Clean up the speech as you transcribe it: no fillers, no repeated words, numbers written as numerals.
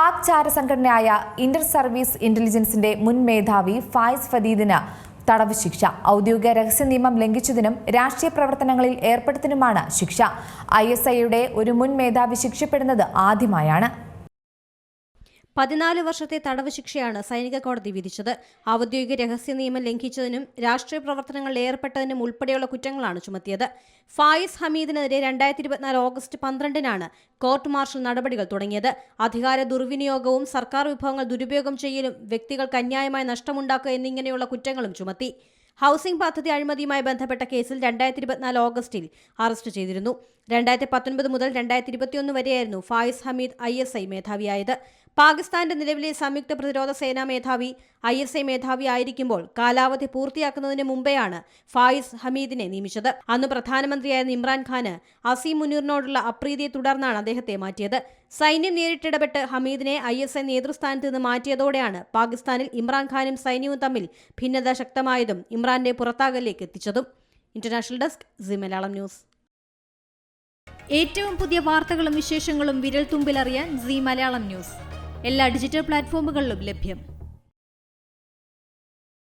Pak ചാരസംഘടനയായ Inter service ഇന്റലിജൻസിന്റെ മുൻ മേധാവി ഫായിസ് ഫദീദിന് തടവ് ശിക്ഷ. ഔദ്യോഗിക രഹസ്യ നിയമം ലംഘിച്ചതിനും രാഷ്ട്രീയ പ്രവർത്തനങ്ങളിൽ ഏർപ്പെടുത്തതിനുമാണ് ശിക്ഷ. ISIയുടെ ഒരു മുൻ മേധാവി ശിക്ഷപ്പെടുന്നത് ആദ്യമായാണ്. 14 വർഷത്തെ തടവ് ശിക്ഷയാണ് സൈനിക കോടതി വിധിച്ചത്. ഔദ്യോഗിക രഹസ്യ നിയമം ലംഘിച്ചതിനും രാഷ്ട്രീയ പ്രവർത്തനങ്ങളിൽ ഏർപ്പെട്ടതിനും ഉൾപ്പെടെയുള്ള കുറ്റങ്ങളാണ് ചുമത്തിയത്. ഫായിസ് ഹമീദിനെതിരെ 2024 ഓഗസ്റ്റ് 12-നാണ് കോർട്ട് മാർഷൽ നടപടികൾ തുടങ്ങിയത്. അധികാര ദുർവിനിയോഗവും സർക്കാർ വിഭവങ്ങൾ ദുരുപയോഗം ചെയ്യലും വ്യക്തികൾക്ക് അന്യായമായ നഷ്ടമുണ്ടാക്കുക എന്നിങ്ങനെയുള്ള കുറ്റങ്ങളും ചുമത്തി. ഹൌസിംഗ് പദ്ധതി അഴിമതിയുമായി ബന്ധപ്പെട്ട കേസിൽ 2024 ഓഗസ്റ്റിൽ അറസ്റ്റ് ചെയ്തിരുന്നു. 2019 മുതൽ 2021 വരെയായിരുന്നു ഫായിസ് ഹമീദ് ISI മേധാവിയായത്. പാകിസ്ഥാന്റെ നിലവിലെ സംയുക്ത പ്രതിരോധ സേനാ മേധാവി ISI മേധാവി ആയിരിക്കുമ്പോൾ കാലാവധി പൂർത്തിയാക്കുന്നതിന് മുമ്പെയാണ് ഫായിസ് ഹമീദിനെ നിയമിച്ചത്. അന്ന് പ്രധാനമന്ത്രിയായിരുന്ന ഇമ്രാൻഖാന് അസീം മുനീറിനോടുള്ള അപ്രീതിയെ തുടർന്നാണ് അദ്ദേഹത്തെ മാറ്റിയത്. സൈന്യം നേരിട്ടിടപെട്ട് ഹമീദിനെ ISI നേതൃസ്ഥാനത്ത് നിന്ന് മാറ്റിയതോടെയാണ് പാകിസ്ഥാനിൽ ഇമ്രാൻഖാനും സൈന്യവും തമ്മിൽ ഭിന്നത ശക്തമായതും ഇമ്രാന്റെ പുറത്താകലിലേക്ക് എത്തിച്ചതും. International desk Zee Malayalam news. ഏറ്റവും പുതിയ വാർത്തകളും വിശേഷങ്ങളും വിരൽ തുമ്പിലറിയാൻ സീ മലയാളം ന്യൂസ് എല്ലാ ഡിജിറ്റൽ പ്ലാറ്റ്ഫോമുകളിലും ലഭ്യം.